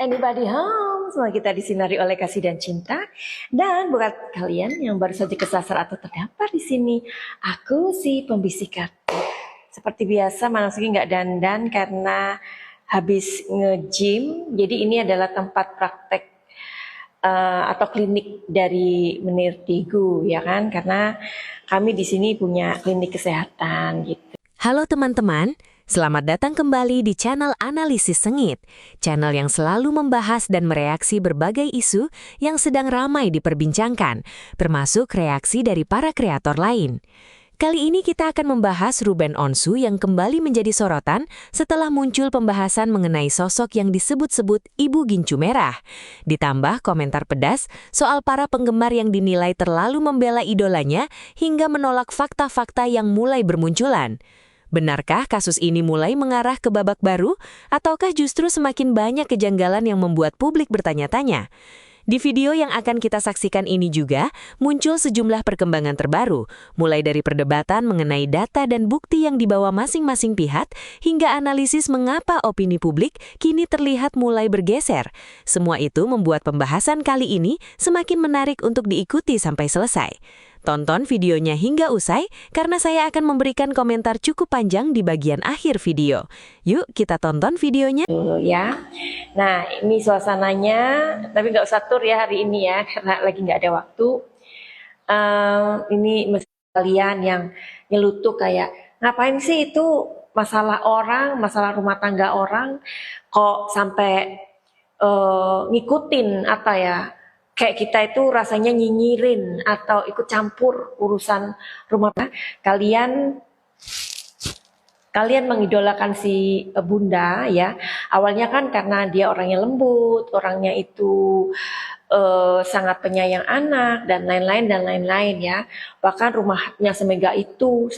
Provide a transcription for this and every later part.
Anybody home? Semua kita disinari oleh kasih dan cinta. Dan buat kalian yang baru saja kesasar atau terdampar di sini, aku si pembisikan. Seperti biasa, Manasuki nggak dandan karena habis nge-gym. Jadi ini adalah tempat praktek atau klinik dari Menir Tigu, ya kan? Karena kami di sini punya klinik kesehatan gitu. Halo teman-teman, selamat datang kembali di channel Analisis Sengit, channel yang selalu membahas dan mereaksi berbagai isu yang sedang ramai diperbincangkan, termasuk reaksi dari para kreator lain. Kali ini kita akan membahas Ruben Onsu yang kembali menjadi sorotan setelah muncul pembahasan mengenai sosok yang disebut-sebut Ibu Gincu Merah. Ditambah komentar pedas soal para penggemar yang dinilai terlalu membela idolanya hingga menolak fakta-fakta yang mulai bermunculan. Benarkah kasus ini mulai mengarah ke babak baru, ataukah justru semakin banyak kejanggalan yang membuat publik bertanya-tanya? Di video yang akan kita saksikan ini juga muncul sejumlah perkembangan terbaru, mulai dari perdebatan mengenai data dan bukti yang dibawa masing-masing pihak, hingga analisis mengapa opini publik kini terlihat mulai bergeser. Semua itu membuat pembahasan kali ini semakin menarik untuk diikuti sampai selesai. Tonton videonya hingga usai karena saya akan memberikan komentar cukup panjang di bagian akhir video. Yuk kita tonton videonya. Dulu ya. Nah ini suasananya, tapi nggak usah tur ya hari ini ya karena lagi nggak ada waktu. Ini kalian yang nyelutuk kayak ngapain sih itu masalah orang, masalah rumah tangga orang, kok sampai ngikutin apa ya? Kayak kita itu rasanya nyinyirin atau ikut campur urusan rumah tangga. Kalian mengidolakan si bunda ya. Awalnya kan karena dia orangnya lembut, orangnya itu sangat penyayang anak dan lain-lain ya. Bahkan rumahnya semegah itu,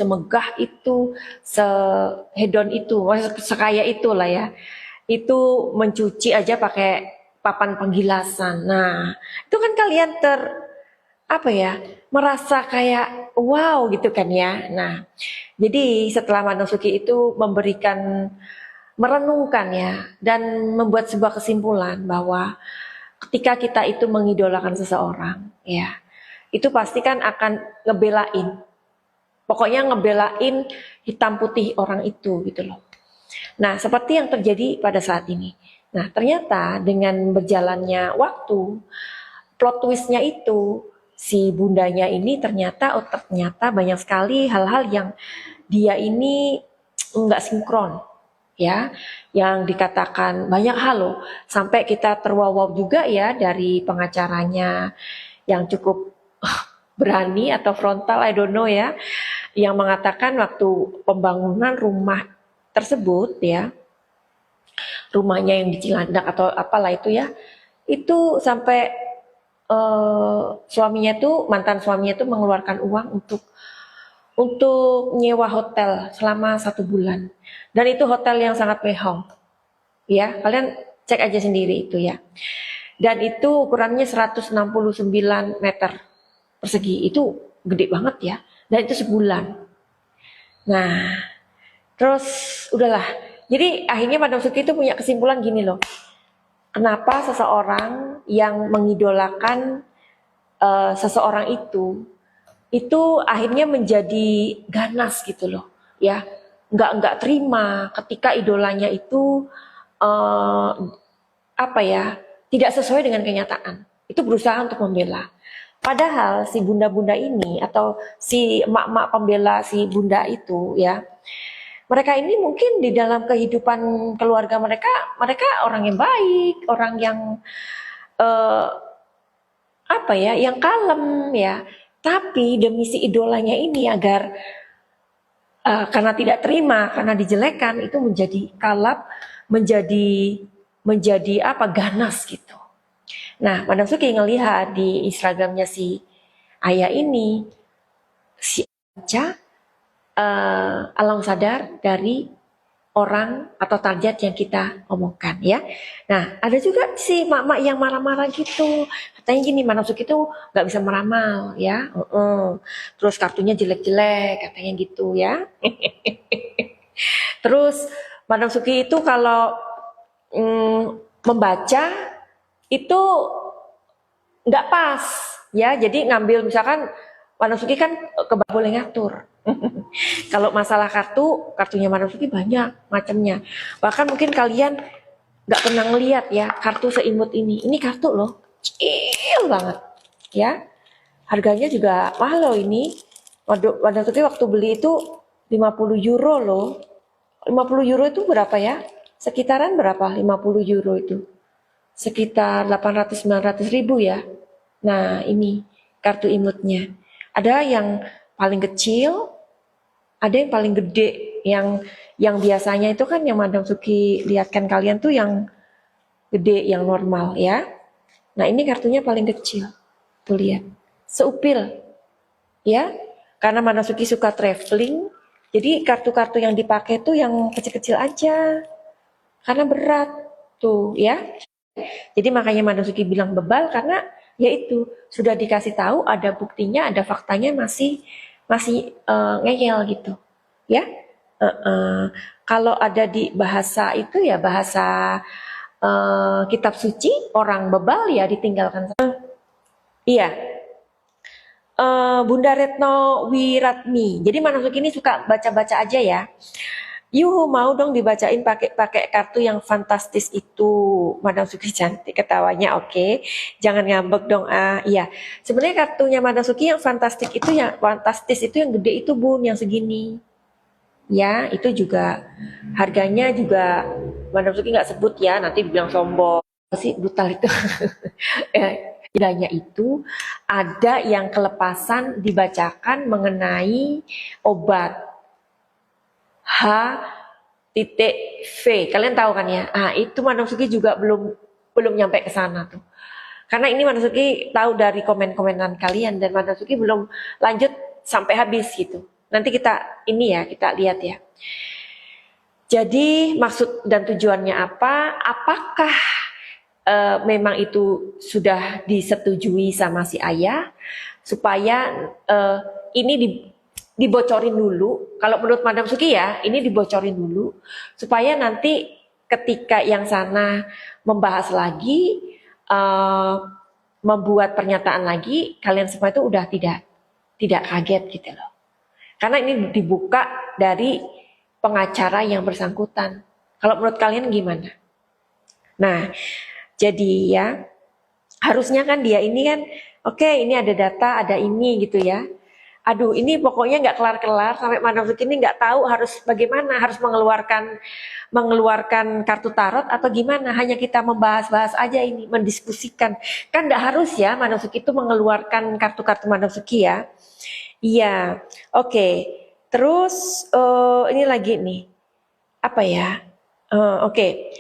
sehedon itu, sekaya itulah ya. Itu mencuci aja pakai papan penggilasan. Nah, itu kan kalian merasa kayak wow gitu kan ya. Nah, jadi setelah Manasuki itu merenungkan ya dan membuat sebuah kesimpulan bahwa ketika kita itu mengidolakan seseorang ya, itu pasti kan akan ngebelain. Pokoknya ngebelain hitam putih orang itu gitu loh. Nah, seperti yang terjadi pada saat ini. Nah, ternyata dengan berjalannya waktu, plot twistnya itu, si bundanya ini ternyata banyak sekali hal-hal yang dia ini nggak sinkron. Ya, yang dikatakan banyak hal loh, sampai kita terwawaw juga ya dari pengacaranya yang cukup berani atau frontal, I don't know ya, yang mengatakan waktu pembangunan rumah tersebut ya, rumahnya yang di Cilandak atau apalah itu ya, itu sampai mantan suaminya itu mengeluarkan uang untuk nyewa hotel selama 1 bulan, dan itu hotel yang sangat mehong ya, kalian cek aja sendiri itu ya, dan itu ukurannya 169 meter persegi, itu gede banget ya, dan itu sebulan. Nah terus udahlah, jadi akhirnya Madam Suki itu punya kesimpulan gini loh. Kenapa seseorang yang mengidolakan seseorang itu akhirnya menjadi ganas gitu loh, ya, nggak terima ketika idolanya itu tidak sesuai dengan kenyataan. Itu berusaha untuk membela. Padahal si bunda-bunda ini atau si emak-emak pembela si bunda itu ya, mereka ini mungkin di dalam kehidupan keluarga mereka orang yang baik, orang yang yang kalem ya. Tapi demi si idolanya ini agar karena tidak terima, karena dijelekan, itu menjadi kalap, menjadi ganas gitu. Nah, Madam Suki ngelihat di Instagramnya si ayah ini, si Aca alam sadar dari orang atau target yang kita omongkan ya. Nah, ada juga si mak-mak yang marah-marah gitu. Katanya gini, Madam Suki itu nggak bisa meramal ya. Terus kartunya jelek-jelek, katanya gitu ya. Terus Madam Suki itu kalau membaca itu nggak pas ya. Jadi ngambil misalkan Madam Suki kan boleh ngatur. Kalau masalah kartunya Madam Suki banyak macamnya. Bahkan mungkin kalian nggak pernah ngeliat ya kartu seimut ini. Ini kartu loh, kecil banget ya. Harganya juga mahal loh ini. Madam Suki waktu beli itu 50 euro loh. 50 euro itu berapa ya? Sekitaran berapa 50 euro itu? Sekitar 800-900 ribu ya. Nah ini kartu imutnya. Ada yang paling kecil, ada yang paling gede. Yang biasanya itu kan yang Madam Suki lihatkan kalian tuh yang gede, yang normal ya. Nah ini kartunya paling kecil. Tuh lihat, seupil ya. Karena Madam Suki suka traveling, jadi kartu-kartu yang dipakai tuh yang kecil-kecil aja. Karena berat tuh ya. Jadi makanya Madam Suki bilang bebal karena yaitu sudah dikasih tahu, ada buktinya, ada faktanya, masih ngeyel gitu ya. Kalau ada di bahasa itu ya bahasa kitab suci, orang bebal ya ditinggalkan. Iya, Bunda Retno Wiratmi. Jadi Madam Suki ini suka baca-baca aja ya. Yuhu, mau dong dibacain pakai kartu yang fantastis itu. Madam Suki cantik ketawanya, oke. Jangan ngambek dong. Iya. Sebenarnya kartunya Madam Suki yang fantastis itu yang gede itu Bun, yang segini. Ya, itu juga harganya juga Madam Suki nggak sebut ya, nanti bilang sombong. Sih brutal itu. Bedanya itu ada yang kelepasan dibacakan mengenai obat H.V. Kalian tahu kan ya? Itu Madam Suki juga belum nyampe ke sana tuh. Karena ini Madam Suki tahu dari komen-komenan kalian dan Madam Suki belum lanjut sampai habis gitu. Nanti kita lihat ya. Jadi maksud dan tujuannya apa? Apakah memang itu sudah disetujui sama si ayah supaya ini dibocorin dulu. Kalau menurut Madam Suki ya, ini dibocorin dulu supaya nanti ketika yang sana membahas lagi, membuat pernyataan lagi, kalian semua itu udah tidak kaget gitu loh. Karena ini dibuka dari pengacara yang bersangkutan. Kalau menurut kalian gimana? Nah, jadi ya harusnya kan dia ini kan, oke, ini ada data, ada ini gitu ya. Aduh, ini pokoknya nggak kelar-kelar sampai Madam Suki ini nggak tahu harus bagaimana, harus mengeluarkan kartu tarot atau gimana. Hanya kita membahas-bahas aja ini, mendiskusikan. Kan nggak harus ya Madam Suki itu mengeluarkan kartu-kartu Madam Suki ya. Iya, oke. Terus ini lagi nih, apa ya? Oke.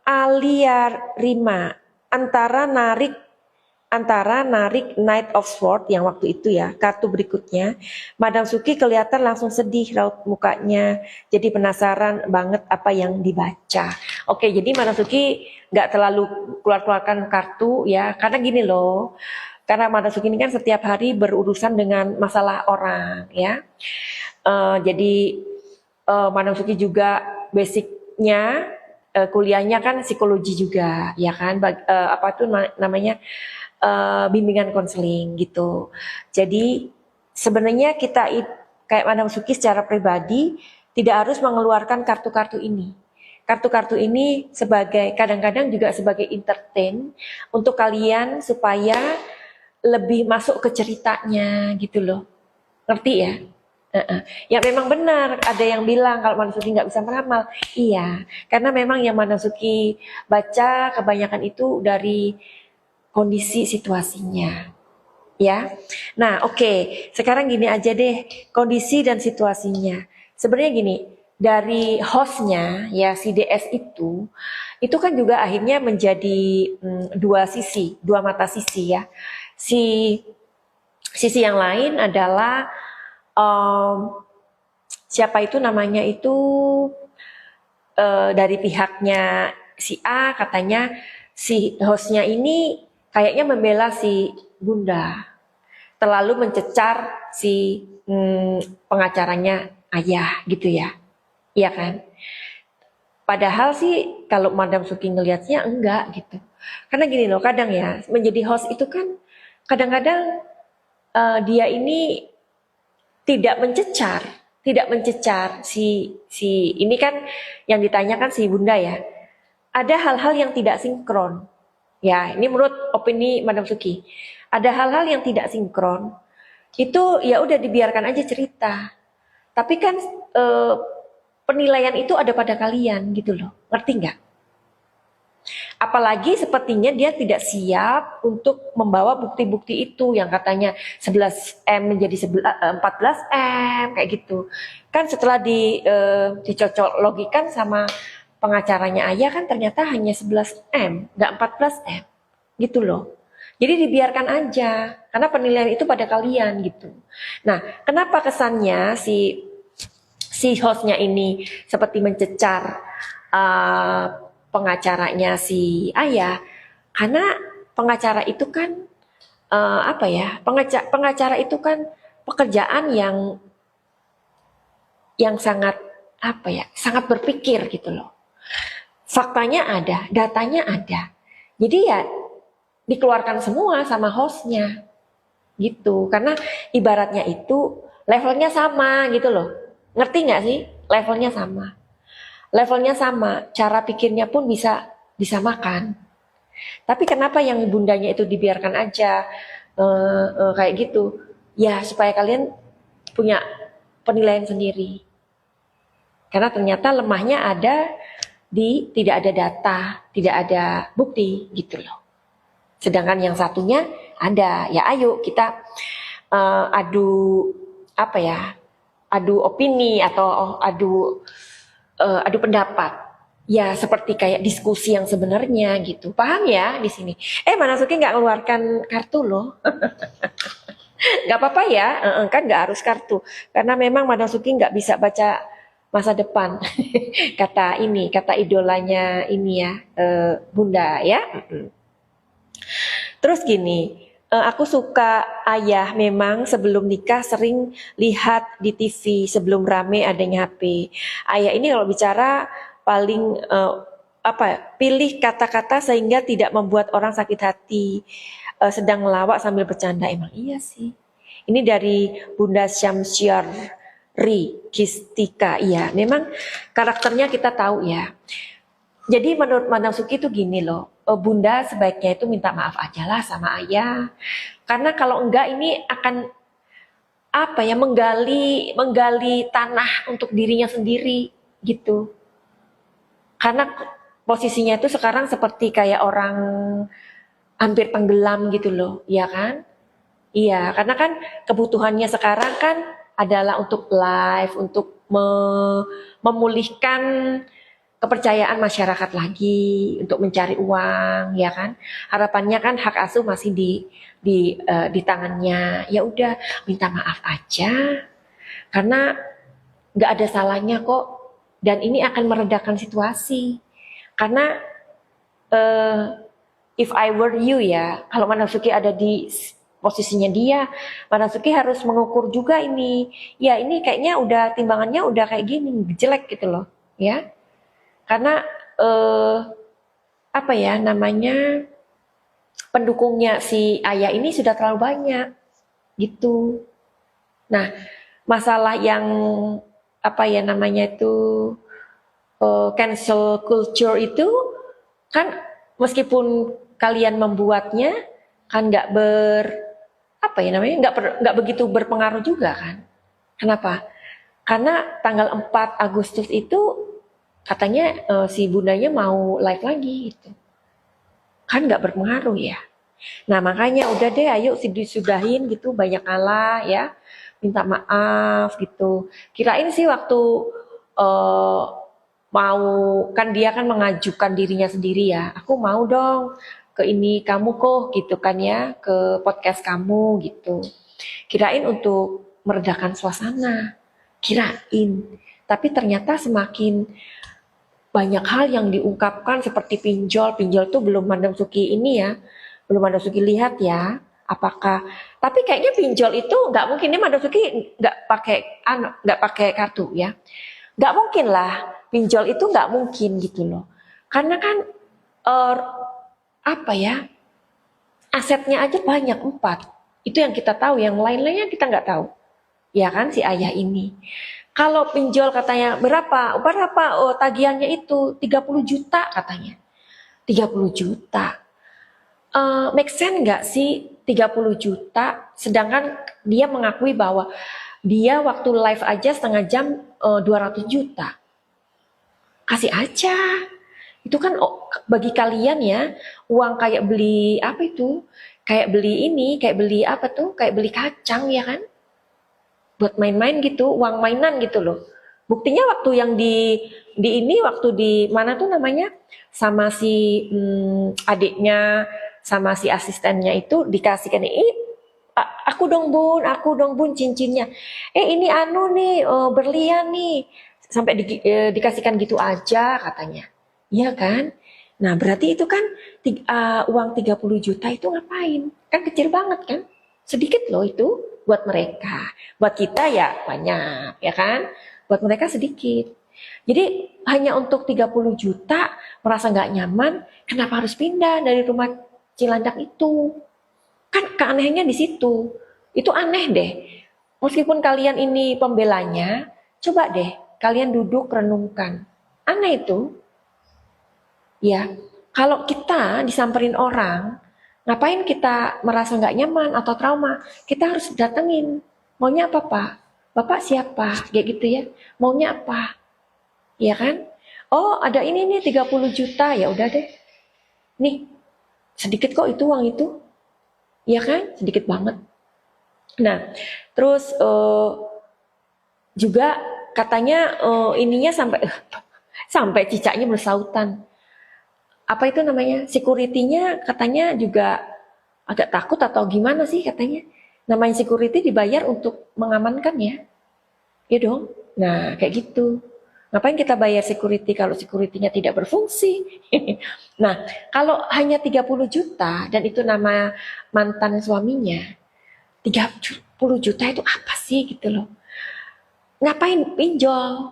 Alia Rima antara narik Knight of Swords yang waktu itu ya, kartu berikutnya, Madam Suki kelihatan langsung sedih raut mukanya, jadi penasaran banget apa yang dibaca. Oke, jadi Madam Suki nggak terlalu keluarkan kartu ya, karena gini loh, karena Madam Suki ini kan setiap hari berurusan dengan masalah orang ya. Jadi Madam Suki juga basicnya kuliahnya kan psikologi juga ya kan, apa tuh namanya bimbingan konseling gitu. Jadi sebenarnya kita kayak Madam Suki secara pribadi tidak harus mengeluarkan kartu-kartu ini. Kartu-kartu ini kadang-kadang juga sebagai entertain untuk kalian supaya lebih masuk ke ceritanya gitu loh. Ngerti ya? Ya memang benar, ada yang bilang kalau Madam Suki nggak bisa meramal. Iya, karena memang yang Madam Suki baca kebanyakan itu dari kondisi situasinya. Ya, nah oke. Sekarang gini aja deh, kondisi dan situasinya. Sebenarnya gini, dari hostnya ya si DS itu kan juga akhirnya menjadi dua mata sisi ya. Sisi yang lain adalah siapa itu namanya itu dari pihaknya si A katanya si hostnya ini kayaknya membela si Bunda, terlalu mencecar si pengacaranya ayah gitu ya, iya kan? Padahal sih kalau Madam Suki ngelihatnya enggak gitu. Karena gini loh, kadang ya menjadi host itu kan kadang-kadang dia ini tidak mencecar si ini kan yang ditanyakan si Bunda ya. Ada hal-hal yang tidak sinkron. Ya, ini menurut opini Madam Suki. Ada hal-hal yang tidak sinkron. Itu ya udah dibiarkan aja cerita. Tapi kan penilaian itu ada pada kalian gitu loh. Ngerti nggak? Apalagi sepertinya dia tidak siap untuk membawa bukti-bukti itu yang katanya 11M menjadi 14M kayak gitu. Kan setelah dicocok logikan sama pengacaranya Ayah kan ternyata hanya 11M, nggak 14M. Gitu loh. Jadi dibiarkan aja karena penilaian itu pada kalian gitu. Nah, kenapa kesannya si hostnya ini seperti mencecar pengacaranya si Ayah, karena pengacara itu kan apa ya, pengacara itu kan pekerjaan yang sangat apa ya, sangat berpikir gitu loh. Faktanya ada, datanya ada, jadi ya dikeluarkan semua sama hostnya gitu, karena ibaratnya itu levelnya sama gitu loh, ngerti nggak sih? Levelnya sama, cara pikirnya pun bisa disamakan. Tapi kenapa yang bundanya itu dibiarkan aja kayak gitu? Ya supaya kalian punya penilaian sendiri. Karena ternyata lemahnya ada di tidak ada data, tidak ada bukti gitu loh. Sedangkan yang satunya ada. Ya ayo kita adu apa ya? Adu opini atau adu pendapat. Ya seperti kayak diskusi yang sebenarnya gitu. Paham ya di sini? Manasuki nggak keluarkan kartu loh. Nggak apa-apa ya, kan nggak harus kartu. Karena memang Manasuki nggak bisa baca masa depan. kata idolanya ini ya, Bunda ya. Terus gini, aku suka Ayah memang sebelum nikah sering lihat di TV sebelum rame adanya HP. Ayah ini kalau bicara paling pilih kata-kata sehingga tidak membuat orang sakit hati. Sedang melawak sambil bercanda. Emang iya sih. Ini dari Bunda Syamsyari Kistika. Iya, memang karakternya kita tahu ya. Jadi menurut Madam Suki itu gini loh, Bunda sebaiknya itu minta maaf aja lah sama Ayah. Karena kalau enggak ini akan apa ya, menggali tanah untuk dirinya sendiri gitu. Karena posisinya itu sekarang seperti kayak orang hampir tenggelam gitu loh, ya kan? Iya, karena kan kebutuhannya sekarang kan adalah untuk live, untuk memulihkan kepercayaan masyarakat lagi, untuk mencari uang, ya kan? Harapannya kan hak asuh masih di tangannya. Ya udah, minta maaf aja, karena nggak ada salahnya kok. Dan ini akan meredakan situasi. Karena if I were you ya, kalau Manasuki ada di posisinya dia, Manasuki harus mengukur juga ini. Ya ini kayaknya udah timbangannya udah kayak gini, jelek gitu loh, ya. Karena apa ya namanya, pendukungnya si Ayah ini sudah terlalu banyak gitu. Nah, masalah yang apa ya namanya itu cancel culture itu kan meskipun kalian membuatnya kan apa ya namanya, nggak begitu berpengaruh juga kan. Kenapa? Karena tanggal 4 Agustus itu katanya si bundanya mau live lagi gitu. Kan nggak berpengaruh ya. Nah makanya udah deh, ayo disudahin gitu, banyak kalah ya, minta maaf gitu. Kirain sih waktu mau, kan dia kan mengajukan dirinya sendiri ya, aku mau dong ke ini kamu kok gitu kan ya, ke podcast kamu gitu. Kirain untuk meredakan suasana, kirain. Tapi ternyata semakin banyak hal yang diungkapkan seperti pinjol tuh belum Madam Suki ini ya, belum Madam Suki lihat ya. Apakah? Tapi kayaknya pinjol itu nggak mungkin, ini Madam Suki nggak pakai kartu ya, nggak mungkin lah pinjol itu nggak mungkin gitu loh. Karena kan eh, apa ya, asetnya aja banyak 4. Itu yang kita tahu, yang lain-lainnya kita nggak tahu. Ya kan si ayah ini. Kalau pinjol katanya berapa? Berapa? Oh, tagihannya itu 30 juta katanya. 30 juta. Make sense nggak sih 30 juta? Sedangkan dia mengakui bahwa dia waktu live aja setengah jam 200 juta. Kasih aja. Itu kan bagi kalian ya, uang kayak beli apa itu? Kayak beli ini, kayak beli apa tuh? Kayak beli kacang ya kan? Buat main-main gitu, uang mainan gitu loh. Buktinya waktu yang waktu di mana tuh namanya, sama si adiknya sama si asistennya itu dikasihkan aku dong bun cincinnya. Ini anu nih berlian nih, sampai dikasihkan gitu aja katanya. Iya kan? Nah berarti itu kan uang 30 juta itu ngapain? Kan kecil banget kan? Sedikit loh itu buat mereka. Buat kita ya banyak, ya kan? Buat mereka sedikit. Jadi hanya untuk 30 juta merasa nggak nyaman, kenapa harus pindah dari rumah Cilandak itu? Kan keanehannya di situ. Itu aneh deh. Meskipun kalian ini pembelanya, coba deh kalian duduk renungkan. Aneh itu. Ya, kalau kita disamperin orang, ngapain kita merasa nggak nyaman atau trauma? Kita harus datengin. Maunya apa, Pak? Bapak siapa? Kayak gitu ya. Maunya apa? Ya kan? Oh, ada ini nih 30 juta. Ya udah deh. Nih, sedikit kok itu uang itu. Ya kan? Sedikit banget. Nah, terus juga katanya ininya sampai cicaknya bersautan. Apa itu namanya, security-nya katanya juga agak takut atau gimana sih katanya. Namanya security dibayar untuk mengamankan ya. Ya dong. Nah kayak gitu. Ngapain kita bayar security kalau security-nya tidak berfungsi? Nah kalau hanya 30 juta dan itu nama mantan suaminya, 30 juta itu apa sih gitu loh. Ngapain pinjol?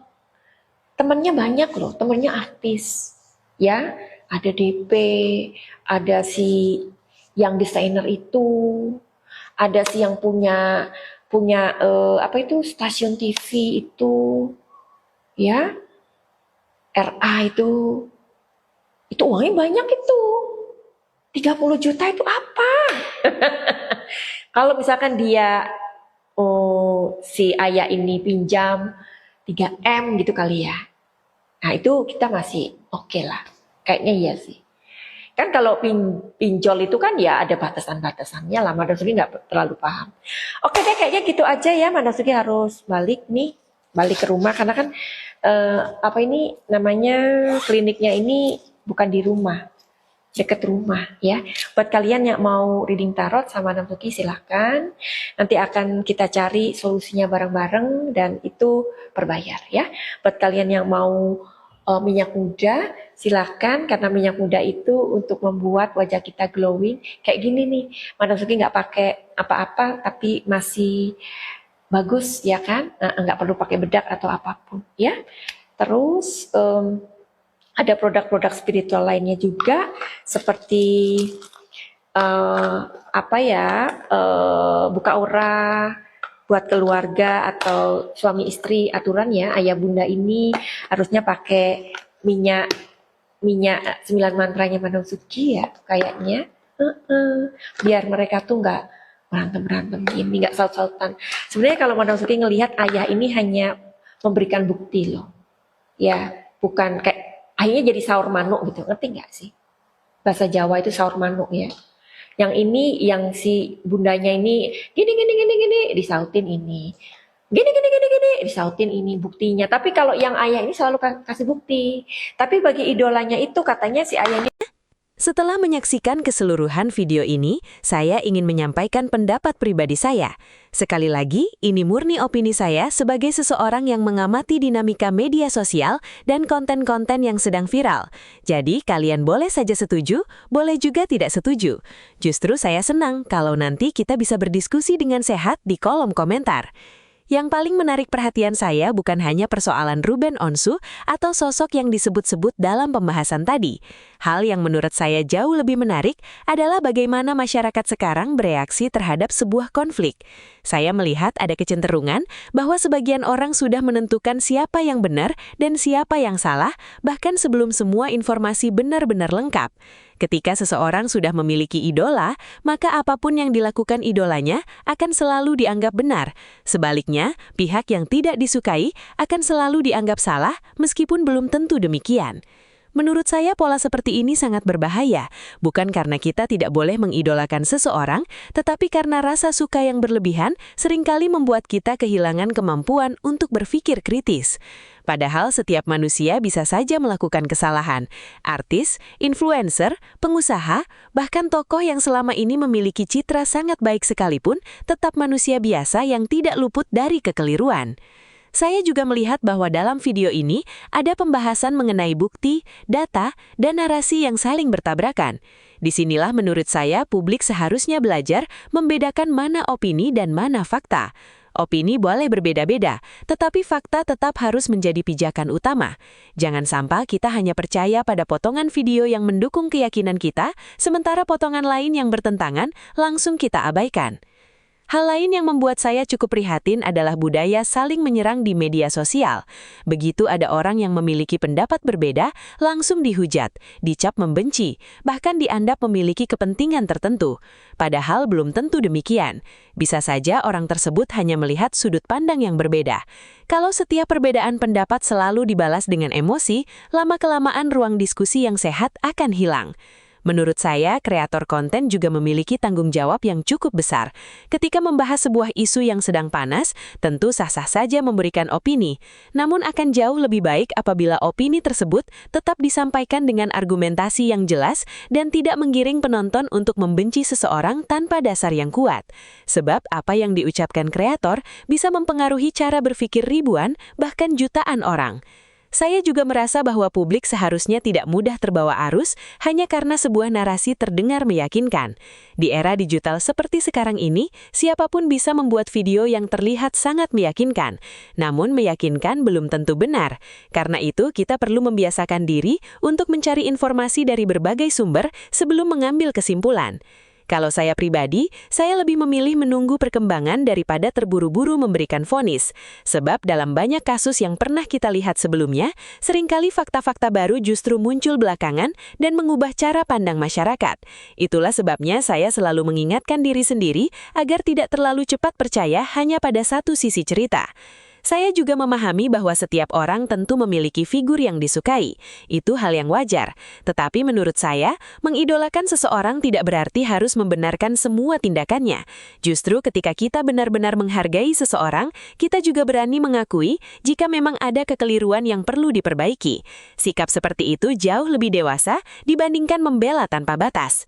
Temennya banyak loh, temennya artis. Ya, ada DP, ada si yang desainer itu, ada si yang punya apa itu stasiun TV itu, ya, RA itu uangnya banyak itu. 30 juta itu apa? Kalau misalkan dia si ayah ini pinjam 3M gitu kali ya. Nah itu kita masih oke lah. Kayaknya iya sih. Kan kalau pinjol itu kan ya ada batasan-batasannya lah. Mas Sugi nggak terlalu paham. Oke deh kayaknya gitu aja ya. Mas Sugi harus balik ke rumah. Karena kan apa ini namanya kliniknya ini bukan di rumah. Deket rumah ya. Buat kalian yang mau reading tarot sama Namsuki silahkan. Nanti akan kita cari solusinya bareng-bareng dan itu berbayar ya. Buat kalian yang mau minyak muda silahkan, karena minyak muda itu untuk membuat wajah kita glowing kayak gini nih. Madam Suki nggak pakai apa-apa tapi masih bagus ya kan, nggak perlu pakai bedak atau apapun ya. Terus ada produk-produk spiritual lainnya juga seperti buka aura buat keluarga atau suami istri. Aturannya ayah bunda ini harusnya pakai minyak 9 mantranya Madam Suki ya kayaknya, biar mereka tuh nggak berantem gini, nggak saut-sautan. Sebenarnya kalau Madam Suki ngelihat ayah ini hanya memberikan bukti loh ya, bukan kayak akhirnya jadi saur manuk gitu, ngerti nggak sih bahasa Jawa itu saur manuk ya. Yang ini, yang si bundanya ini gini disautin ini. Gini disautin ini buktinya. Tapi kalau yang ayah ini selalu kasih bukti. Tapi bagi idolanya itu katanya si ayah ini. Setelah menyaksikan keseluruhan video ini, saya ingin menyampaikan pendapat pribadi saya. Sekali lagi, ini murni opini saya sebagai seseorang yang mengamati dinamika media sosial dan konten-konten yang sedang viral. Jadi, kalian boleh saja setuju, boleh juga tidak setuju. Justru saya senang kalau nanti kita bisa berdiskusi dengan sehat di kolom komentar. Yang paling menarik perhatian saya bukan hanya persoalan Ruben Onsu atau sosok yang disebut-sebut dalam pembahasan tadi. Hal yang menurut saya jauh lebih menarik adalah bagaimana masyarakat sekarang bereaksi terhadap sebuah konflik. Saya melihat ada kecenderungan bahwa sebagian orang sudah menentukan siapa yang benar dan siapa yang salah, bahkan sebelum semua informasi benar-benar lengkap. Ketika seseorang sudah memiliki idola, maka apapun yang dilakukan idolanya akan selalu dianggap benar. Sebaliknya, pihak yang tidak disukai akan selalu dianggap salah meskipun belum tentu demikian. Menurut saya pola seperti ini sangat berbahaya, bukan karena kita tidak boleh mengidolakan seseorang, tetapi karena rasa suka yang berlebihan seringkali membuat kita kehilangan kemampuan untuk berpikir kritis. Padahal setiap manusia bisa saja melakukan kesalahan. Artis, influencer, pengusaha, bahkan tokoh yang selama ini memiliki citra sangat baik sekalipun, tetap manusia biasa yang tidak luput dari kekeliruan. Saya juga melihat bahwa dalam video ini ada pembahasan mengenai bukti, data, dan narasi yang saling bertabrakan. Disinilah menurut saya publik seharusnya belajar membedakan mana opini dan mana fakta. Opini boleh berbeda-beda, tetapi fakta tetap harus menjadi pijakan utama. Jangan sampai kita hanya percaya pada potongan video yang mendukung keyakinan kita, sementara potongan lain yang bertentangan langsung kita abaikan. Hal lain yang membuat saya cukup prihatin adalah budaya saling menyerang di media sosial. Begitu ada orang yang memiliki pendapat berbeda, langsung dihujat, dicap membenci, bahkan dianggap memiliki kepentingan tertentu. Padahal belum tentu demikian. Bisa saja orang tersebut hanya melihat sudut pandang yang berbeda. Kalau setiap perbedaan pendapat selalu dibalas dengan emosi, lama-kelamaan ruang diskusi yang sehat akan hilang. Menurut saya, kreator konten juga memiliki tanggung jawab yang cukup besar. Ketika membahas sebuah isu yang sedang panas, tentu sah-sah saja memberikan opini. Namun akan jauh lebih baik apabila opini tersebut tetap disampaikan dengan argumentasi yang jelas dan tidak menggiring penonton untuk membenci seseorang tanpa dasar yang kuat. Sebab apa yang diucapkan kreator bisa mempengaruhi cara berpikir ribuan, bahkan jutaan orang. Saya juga merasa bahwa publik seharusnya tidak mudah terbawa arus hanya karena sebuah narasi terdengar meyakinkan. Di era digital seperti sekarang ini, siapapun bisa membuat video yang terlihat sangat meyakinkan. Namun meyakinkan belum tentu benar. Karena itu kita perlu membiasakan diri untuk mencari informasi dari berbagai sumber sebelum mengambil kesimpulan. Kalau saya pribadi, saya lebih memilih menunggu perkembangan daripada terburu-buru memberikan vonis. Sebab dalam banyak kasus yang pernah kita lihat sebelumnya, seringkali fakta-fakta baru justru muncul belakangan dan mengubah cara pandang masyarakat. Itulah sebabnya saya selalu mengingatkan diri sendiri agar tidak terlalu cepat percaya hanya pada satu sisi cerita. Saya juga memahami bahwa setiap orang tentu memiliki figur yang disukai. Itu hal yang wajar. Tetapi menurut saya, mengidolakan seseorang tidak berarti harus membenarkan semua tindakannya. Justru ketika kita benar-benar menghargai seseorang, kita juga berani mengakui jika memang ada kekeliruan yang perlu diperbaiki. Sikap seperti itu jauh lebih dewasa dibandingkan membela tanpa batas.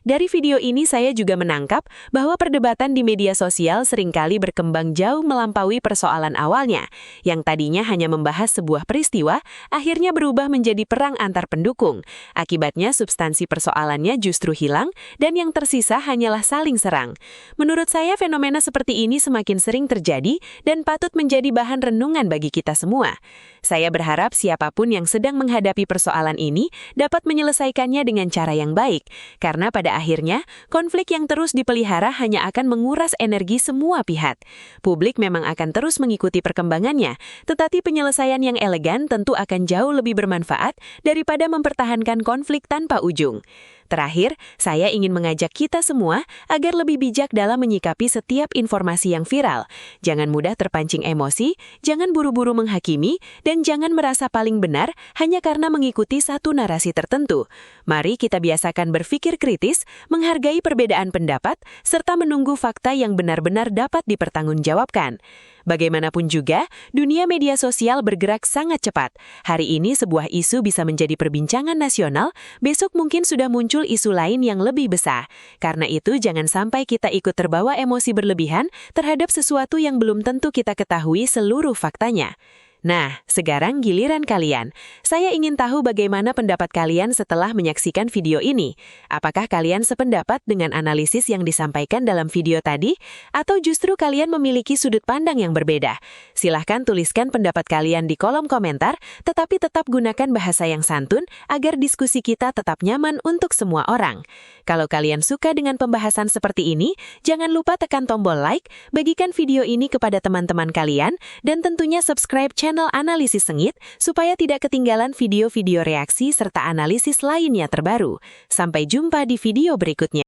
Dari video ini saya juga menangkap bahwa perdebatan di media sosial seringkali berkembang jauh melampaui persoalan awalnya, yang tadinya hanya membahas sebuah peristiwa, akhirnya berubah menjadi perang antar pendukung. Akibatnya substansi persoalannya justru hilang, dan yang tersisa hanyalah saling serang. Menurut saya fenomena seperti ini semakin sering terjadi dan patut menjadi bahan renungan bagi kita semua. Saya berharap siapapun yang sedang menghadapi persoalan ini dapat menyelesaikannya dengan cara yang baik, karena pada akhirnya, konflik yang terus dipelihara hanya akan menguras energi semua pihak. Publik memang akan terus mengikuti perkembangannya, tetapi penyelesaian yang elegan tentu akan jauh lebih bermanfaat daripada mempertahankan konflik tanpa ujung. Terakhir, saya ingin mengajak kita semua agar lebih bijak dalam menyikapi setiap informasi yang viral. Jangan mudah terpancing emosi, jangan buru-buru menghakimi, dan jangan merasa paling benar hanya karena mengikuti satu narasi tertentu. Mari kita biasakan berpikir kritis, menghargai perbedaan pendapat, serta menunggu fakta yang benar-benar dapat dipertanggungjawabkan. Bagaimanapun juga, dunia media sosial bergerak sangat cepat. Hari ini sebuah isu bisa menjadi perbincangan nasional, besok mungkin sudah muncul isu lain yang lebih besar. Karena itu jangan sampai kita ikut terbawa emosi berlebihan terhadap sesuatu yang belum tentu kita ketahui seluruh faktanya. Nah, sekarang giliran kalian. Saya ingin tahu bagaimana pendapat kalian setelah menyaksikan video ini. Apakah kalian sependapat dengan analisis yang disampaikan dalam video tadi? Atau justru kalian memiliki sudut pandang yang berbeda? Silahkan tuliskan pendapat kalian di kolom komentar, tetapi tetap gunakan bahasa yang santun agar diskusi kita tetap nyaman untuk semua orang. Kalau kalian suka dengan pembahasan seperti ini, jangan lupa tekan tombol like, bagikan video ini kepada teman-teman kalian, dan tentunya subscribe channel Analisis Sengit supaya tidak ketinggalan video-video reaksi serta analisis lainnya terbaru. Sampai jumpa di video berikutnya.